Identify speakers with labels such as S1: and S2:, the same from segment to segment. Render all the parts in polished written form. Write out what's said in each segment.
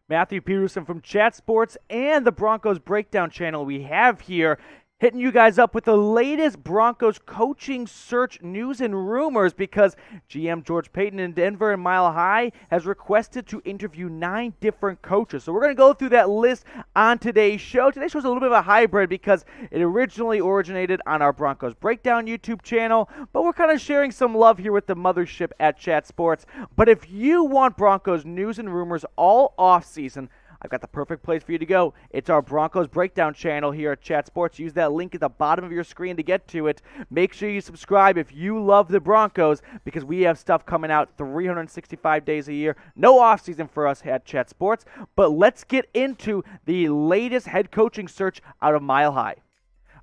S1: Matthew Peterson from Chat Sports and the Broncos Breakdown channel we have here, hitting you guys up with the latest Broncos coaching search news and rumors because GM George Paton in Denver and Mile High has requested to interview 9 different coaches. So we're going to go through that list on today's show. Today's show is a little bit of a hybrid because it originally originated on our Broncos Breakdown YouTube channel, but we're kind of sharing some love here with the mothership at Chat Sports. But if you want Broncos news and rumors all off-season, I've got the perfect place for you to go. It's our Broncos Breakdown channel here at Chat Sports. Use that link at the bottom of your screen to get to it. Make sure you subscribe if you love the Broncos because we have stuff coming out 365 days a year. No offseason for us at Chat Sports. But let's get into the latest head coaching search out of Mile High.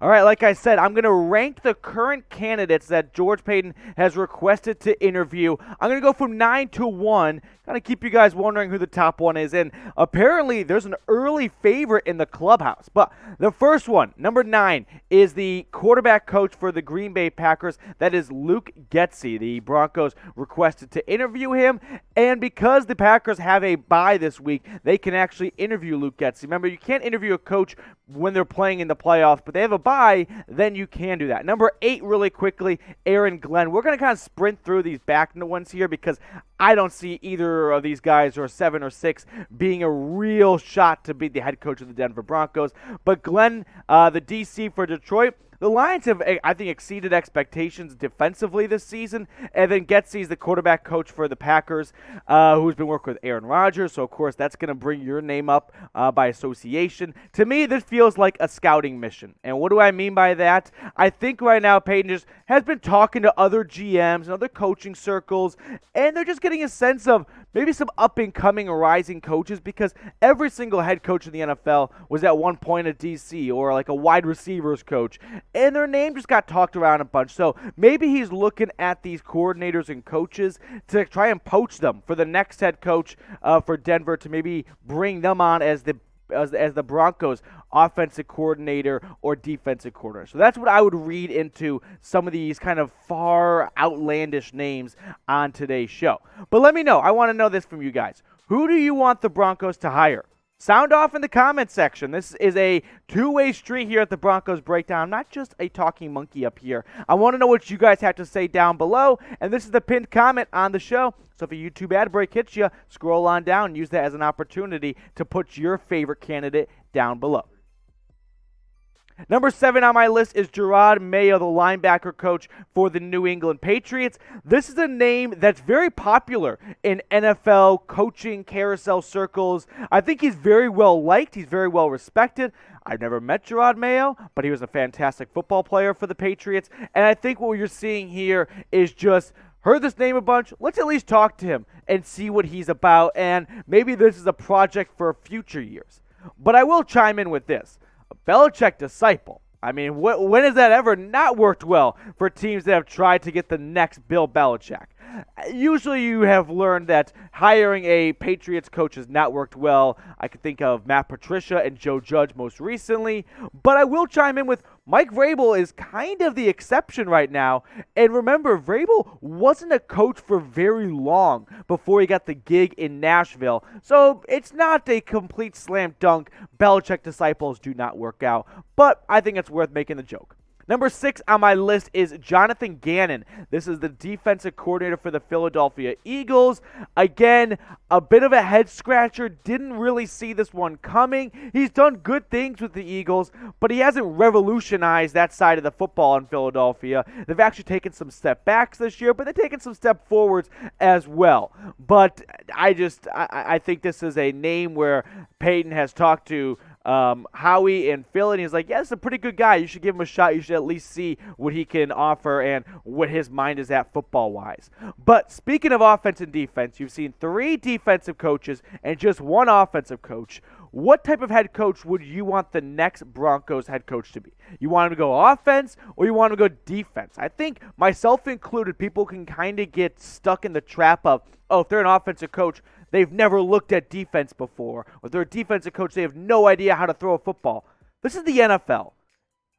S1: All right, like I said, I'm going to rank the current candidates that George Paton has requested to interview. I'm going to go from 9 to 1, kind of keep you guys wondering who the top one is. And apparently, there's an early favorite in the clubhouse. But the first one, number 9, is the quarterback coach for the Green Bay Packers. That is Luke Getsy. The Broncos requested to interview him. And because the Packers have a bye this week, they can actually interview Luke Getsy. Remember, you can't interview a coach when they're playing in the playoffs, but they have a bye, then you can do that. Number 8, really quickly, Aaron Glenn. We're going to kind of sprint through these back ones here because I don't see either of these guys, or 7 or 6, being a real shot to be the head coach of the Denver Broncos. But Glenn, the DC for Detroit, the Lions have, I think, exceeded expectations defensively this season. And then Getsy's the quarterback coach for the Packers, who's been working with Aaron Rodgers. So, of course, that's going to bring your name up by association. To me, this feels like a scouting mission. And what do I mean by that? I think right now Paton just has been talking to other GMs and other coaching circles, and they're just getting a sense of maybe some up-and-coming rising coaches because every single head coach in the NFL was at one point a DC or like a wide receivers coach. And their name just got talked around a bunch. So maybe he's looking at these coordinators and coaches to try and poach them for the next head coach for Denver to maybe bring them on as the Broncos offensive coordinator or defensive coordinator. So that's what I would read into some of these kind of far outlandish names on today's show. But let me know. I want to know this from you guys. Who do you want the Broncos to hire? Sound off in the comment section. This is a two-way street here at the Broncos Breakdown. I'm not just a talking monkey up here. I want to know what you guys have to say down below. And this is the pinned comment on the show. So if a YouTube ad break hits you, scroll on down and use that as an opportunity to put your favorite candidate down below. Number 7 on my list is Jerod Mayo, the linebacker coach for the New England Patriots. This is a name that's very popular in NFL coaching carousel circles. I think he's very well liked. He's very well respected. I've never met Jerod Mayo, but he was a fantastic football player for the Patriots. And I think what you're seeing here is just heard this name a bunch. Let's at least talk to him and see what he's about. And maybe this is a project for future years. But I will chime in with this. A Belichick disciple. I mean, when has that ever not worked well for teams that have tried to get the next Bill Belichick? Usually you have learned that hiring a Patriots coach has not worked well. I could think of Matt Patricia and Joe Judge most recently. But I will chime in with Mike Vrabel is kind of the exception right now. And remember, Vrabel wasn't a coach for very long before he got the gig in Nashville. So it's not a complete slam dunk. Belichick disciples do not work out. But I think it's worth making the joke. Number 6 on my list is Jonathan Gannon. This is the defensive coordinator for the Philadelphia Eagles. Again, a bit of a head scratcher. Didn't really see this one coming. He's done good things with the Eagles, but he hasn't revolutionized that side of the football in Philadelphia. They've actually taken some step backs this year, but they've taken some step forwards as well. But I think this is a name where Paton has talked to Howie in Philly, and he's like, yeah, this is a pretty good guy. You should give him a shot. You should at least see what he can offer and what his mind is at football-wise. But speaking of offense and defense, you've seen 3 defensive coaches and just 1 offensive coach. What type of head coach would you want the next Broncos head coach to be? You want him to go offense or you want him to go defense? I think, myself included, people can kind of get stuck in the trap of, oh, if they're an offensive coach, they've never looked at defense before. Or if they're a defensive coach, they have no idea how to throw a football. This is the NFL.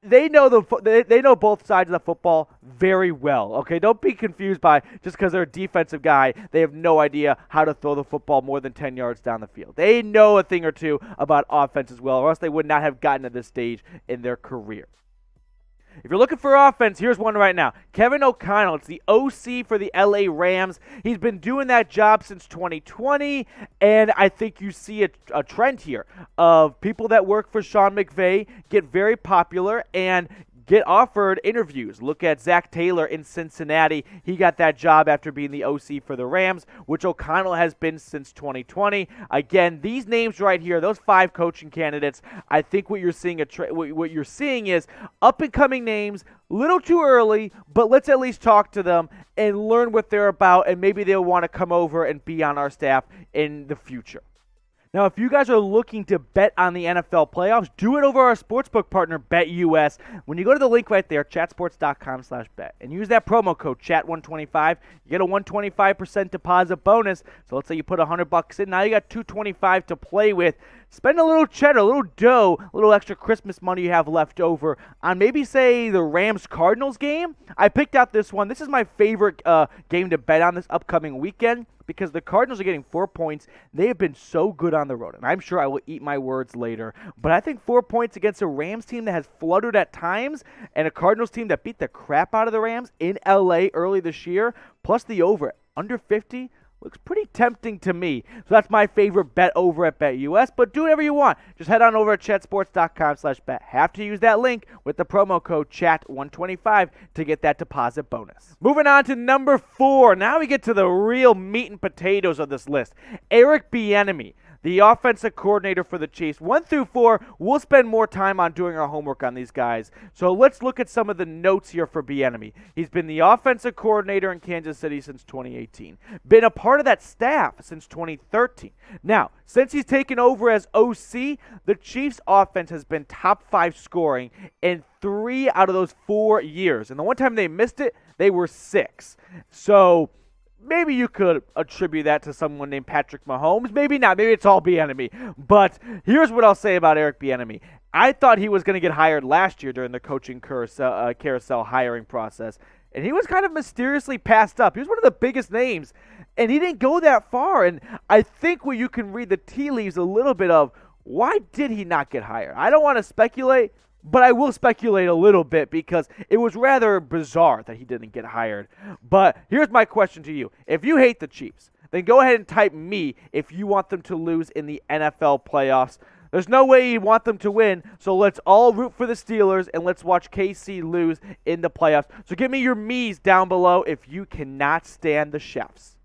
S1: they know both sides of the football very well. Okay, don't be confused by just because they're a defensive guy, they have no idea how to throw the football more than 10 yards down the field. They know a thing or two about offense as well, or else they would not have gotten to this stage in their career. If you're looking for offense, here's one right now. Kevin O'Connell, it's the OC for the LA Rams. He's been doing that job since 2020, and I think you see a trend here of people that work for Sean McVay get very popular and get offered interviews. Look at Zach Taylor in Cincinnati. He got that job after being the OC for the Rams, which O'Connell has been since 2020. Again, these names right here, those 5 coaching candidates, I think what you're seeing is up-and-coming names, little too early, but let's at least talk to them and learn what they're about, and maybe they'll want to come over and be on our staff in the future. Now, if you guys are looking to bet on the NFL playoffs, do it over our sportsbook partner, BetUS. When you go to the link right there, chatsports.com/bet, and use that promo code CHAT125, you get a 125% deposit bonus. So let's say you put $100 in. Now you got $225 to play with. Spend a little cheddar, a little dough, a little extra Christmas money you have left over on maybe, say, the Rams-Cardinals game. I picked out this one. This is my favorite game to bet on this upcoming weekend, because the Cardinals are getting 4 points. They have been so good on the road, and I'm sure I will eat my words later. But I think 4 points against a Rams team that has fluttered at times and a Cardinals team that beat the crap out of the Rams in L.A. early this year, plus the over under 50, looks pretty tempting to me. So that's my favorite bet over at BetUS, but do whatever you want. Just head on over at chatsports.com/bet. Have to use that link with the promo code CHAT125 to get that deposit bonus. Moving on to number 4. Now we get to the real meat and potatoes of this list. Eric Bienemy, the offensive coordinator for the Chiefs. 1 through 4, we'll spend more time on doing our homework on these guys. So let's look at some of the notes here for Bienemy. He's been the offensive coordinator in Kansas City since 2018. Been a part of that staff since 2013. Now, since he's taken over as OC, the Chiefs' offense has been top 5 scoring in 3 out of those 4 years. And the one time they missed it, they were 6. So maybe you could attribute that to someone named Patrick Mahomes. Maybe not. Maybe it's all Bienemy. But here's what I'll say about Eric Bienemy. I thought he was going to get hired last year during the coaching carousel hiring process, and he was kind of mysteriously passed up. He was one of the biggest names, and he didn't go that far. And I think where you can read the tea leaves a little bit of why did he not get hired. I don't want to speculate, but I will speculate a little bit because it was rather bizarre that he didn't get hired. But here's my question to you. If you hate the Chiefs, then go ahead and type me if you want them to lose in the NFL playoffs. There's no way you want them to win, so let's all root for the Steelers and let's watch KC lose in the playoffs. So give me your me's down below if you cannot stand the Chefs.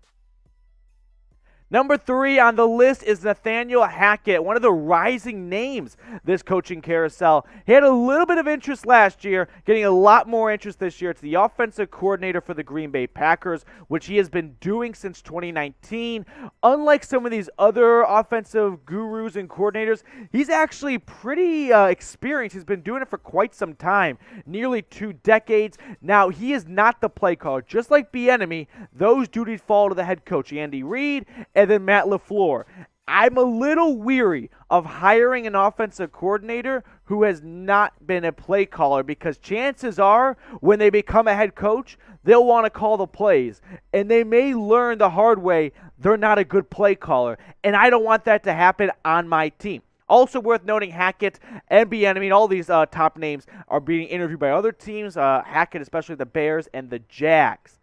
S1: Number 3 on the list is Nathaniel Hackett, one of the rising names this coaching carousel. He had a little bit of interest last year, getting a lot more interest this year. It's the offensive coordinator for the Green Bay Packers, which he has been doing since 2019. Unlike some of these other offensive gurus and coordinators, he's actually pretty experienced. He's been doing it for quite some time, nearly 2 decades. Now, he is not the play caller. Just like Bienemy, those duties fall to the head coach, Andy Reid, and then Matt LaFleur. I'm a little weary of hiring an offensive coordinator who has not been a play caller, because chances are when they become a head coach, they'll want to call the plays, and they may learn the hard way they're not a good play caller, and I don't want that to happen on my team. Also worth noting, Hackett and Bienemy, all these top names are being interviewed by other teams, Hackett especially the Bears and the Jags.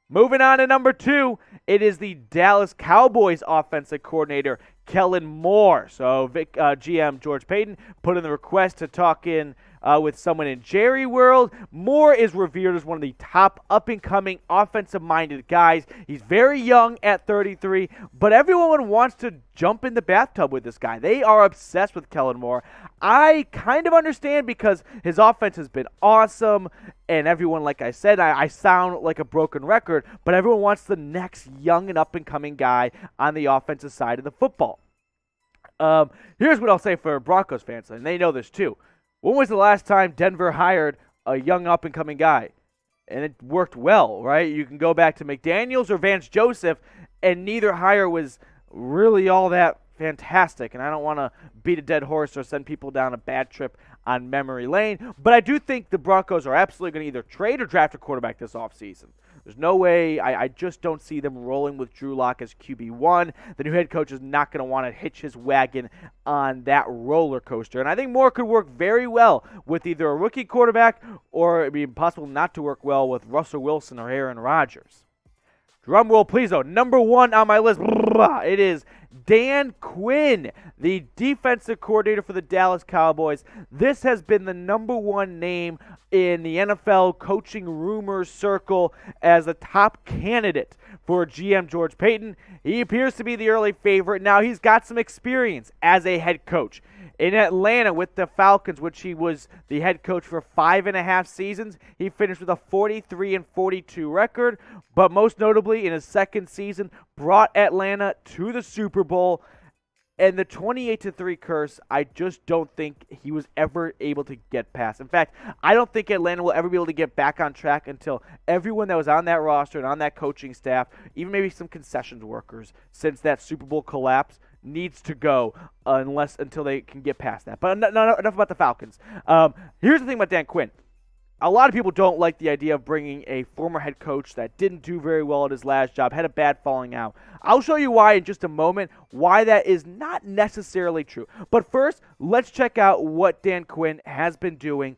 S1: Moving on to number 2, it is the Dallas Cowboys offensive coordinator, Kellen Moore. So Vic GM George Paton put in the request to talk in with someone in Jerry World. Moore is revered as one of the top up-and-coming offensive-minded guys. He's very young at 33, but everyone wants to jump in the bathtub with this guy. They are obsessed with Kellen Moore. I kind of understand, because his offense has been awesome, and everyone, like I said, I sound like a broken record, but everyone wants the next young and up-and-coming guy on the offensive side of the football. Here's what I'll say for Broncos fans, and they know this too. When was the last time Denver hired a young up-and-coming guy? And it worked well, right? You can go back to McDaniels or Vance Joseph, and neither hire was really all that fantastic, and I don't want to beat a dead horse or send people down a bad trip on memory lane, but I do think the Broncos are absolutely going to either trade or draft a quarterback this offseason. There's no way. I just don't see them rolling with Drew Lock as QB1. The new head coach is not going to want to hitch his wagon on that roller coaster. And I think more could work very well with either a rookie quarterback or it'd be impossible not to work well with Russell Wilson or Aaron Rodgers. Drum roll, please, though. Number 1 on my list, it is Dan Quinn, the defensive coordinator for the Dallas Cowboys. This has been the number 1 name in the NFL coaching rumors circle as the top candidate for GM George Paton. He appears to be the early favorite. Now, he's got some experience as a head coach. In Atlanta with the Falcons, which he was the head coach for 5.5 seasons, he finished with a 43-42 record, but most notably in his second season, brought Atlanta to the Super Bowl. And the 28-3 curse, I just don't think he was ever able to get past. In fact, I don't think Atlanta will ever be able to get back on track until everyone that was on that roster and on that coaching staff, even maybe some concessions workers, since that Super Bowl collapse, needs to go until they can get past that. But enough about the Falcons. Here's the thing about Dan Quinn. A lot of people don't like the idea of bringing a former head coach that didn't do very well at his last job, had a bad falling out. I'll show you why in just a moment, why that is not necessarily true. But first, let's check out what Dan Quinn has been doing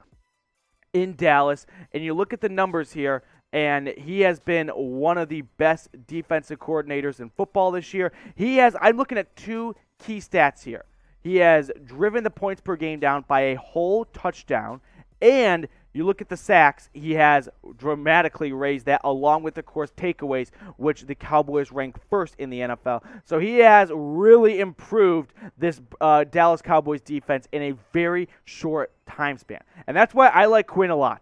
S1: in Dallas. And you look at the numbers here, and he has been one of the best defensive coordinators in football this year. I'm looking at 2 key stats here. He has driven the points per game down by a whole touchdown, and you look at the sacks, he has dramatically raised that, along with, of course, takeaways, which the Cowboys rank first in the NFL. So he has really improved this Dallas Cowboys defense in a very short time span. And that's why I like Quinn a lot.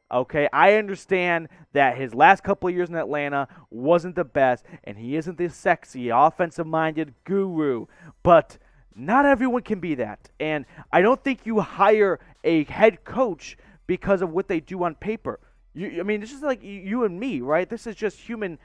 S1: Okay, I understand that his last couple of years in Atlanta wasn't the best, and he isn't this sexy, offensive-minded guru, but not everyone can be that. And I don't think you hire a head coach because of what they do on paper. This is like you and me, right? This is just human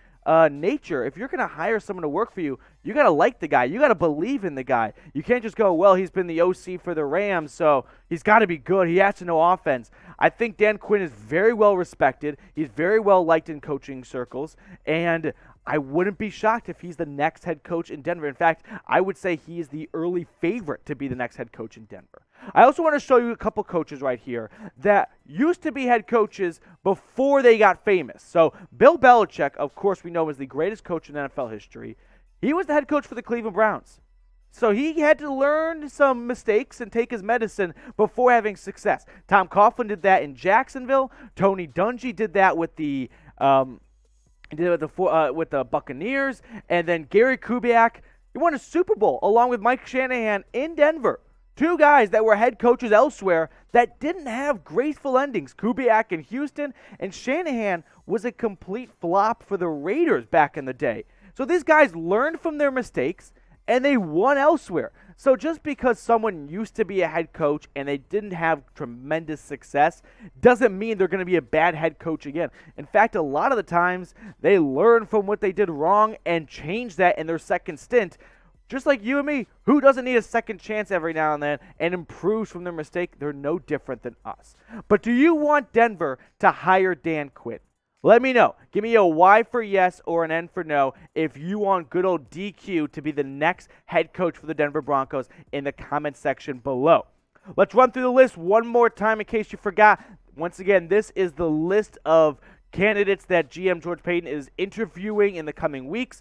S1: nature. If you're going to hire someone to work for you, you got to like the guy. You got to believe in the guy. You can't just go, well, he's been the OC for the Rams, so he's got to be good. He has to know offense. I think Dan Quinn is very well respected. He's very well liked in coaching circles, and I wouldn't be shocked if he's the next head coach in Denver. In fact, I would say he is the early favorite to be the next head coach in Denver. I also want to show you a couple coaches right here that used to be head coaches before they got famous. So Bill Belichick, of course, we know is the greatest coach in NFL history. He was the head coach for the Cleveland Browns. So he had to learn some mistakes and take his medicine before having success. Tom Coughlin did that in Jacksonville. Tony Dungy did that with the Buccaneers, and then Gary Kubiak, he won a Super Bowl along with Mike Shanahan in Denver. 2 guys that were head coaches elsewhere that didn't have graceful endings. Kubiak in Houston, and Shanahan was a complete flop for the Raiders back in the day. So these guys learned from their mistakes, and they won elsewhere. So just because someone used to be a head coach and they didn't have tremendous success doesn't mean they're going to be a bad head coach again. In fact, a lot of the times they learn from what they did wrong and change that in their second stint. Just like you and me, who doesn't need a second chance every now and then and improves from their mistake? They're no different than us. But do you want Denver to hire Dan Quinn? Let me know. Give me a Y for yes or an N for no if you want good old DQ to be the next head coach for the Denver Broncos in the comment section below. Let's run through the list one more time in case you forgot. Once again, this is the list of candidates that GM George Paton is interviewing in the coming weeks.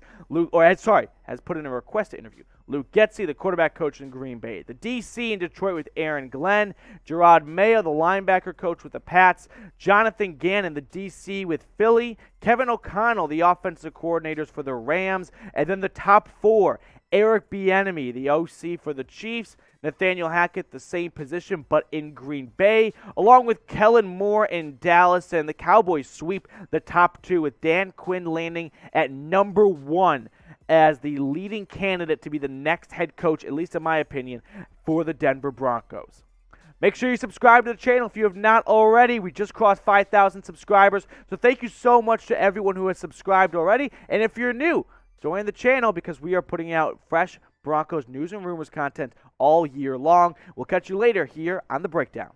S1: Has put in a request to interview. Luke Getsy, the quarterback coach in Green Bay. The DC in Detroit with Aaron Glenn. Jerod Mayo, the linebacker coach with the Pats. Jonathan Gannon, the DC with Philly. Kevin O'Connell, the offensive coordinators for the Rams. And then the top 4, Eric Bienemy, the OC for the Chiefs. Nathaniel Hackett, the same position, but in Green Bay, along with Kellen Moore in Dallas, and the Cowboys sweep the top 2 with Dan Quinn landing at number 1 as the leading candidate to be the next head coach, at least in my opinion, for the Denver Broncos. Make sure you subscribe to the channel if you have not already. We just crossed 5,000 subscribers, so thank you so much to everyone who has subscribed already. And if you're new, join the channel because we are putting out fresh Broncos news and rumors content all year long. We'll catch you later here on The Breakdown.